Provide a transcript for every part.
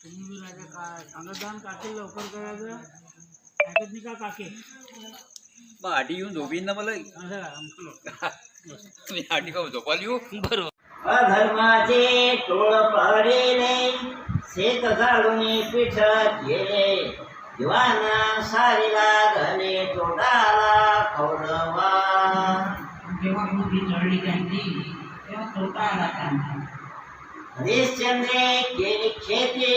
तुम्ही बी राजा काय सांगत जा काके लवकर करायचं ऐकत नाही का काके मग आठी येऊन झोपीन ना मला मी आठी का झोपायला येऊ बरोबर अधर्माचे टोळ पडले शेत जाळून पिठत गेले दिवाना सारीला घाले तोटाला कौरवा जेव्हा मोठी चढली त्यांची तेव्हा तोटा आला त्यांना हरिश्चंद्रे केली शेती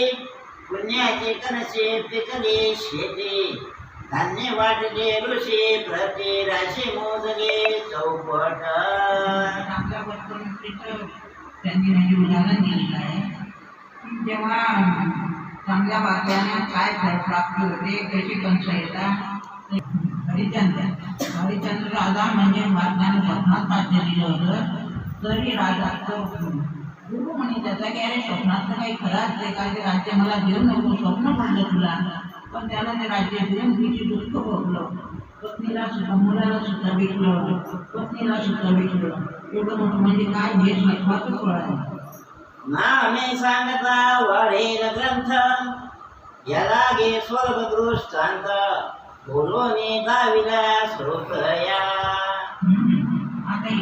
पुण्याचे कणसे पिकले शेती धान्य वाटले ऋषी प्रति राशी मोजले चौपट त्यांनी म्हणजे उदाहरण दिलेलं आहे तेव्हा चांगल्या वाक्यानं काय फळ प्राप्त होते कशी कंस येतात हरिचंद्र राजा म्हणजे महात्म्यानं स्वप्नात राज्य दिलं होतं तरी राजा तो गुरु म्हणे त्याचा की अरे स्वप्नात तर काही खराच आहे काय ते राज्य मला देऊ नको स्वप्न पडलं तुला पण त्याला ते राज्य देऊन तिची दुःख भोगलं पत्नीला सुद्धा मुलाला सुद्धा विकलं पत्नीला सुद्धा विकलं एवढं मोठं म्हणजे काय हे महत्वाचं फळ आहे नामे सांगता वाढेल ग्रंथ याला गे स्वर्गदृष्टांत बोलोने दाविला श्रोतया आता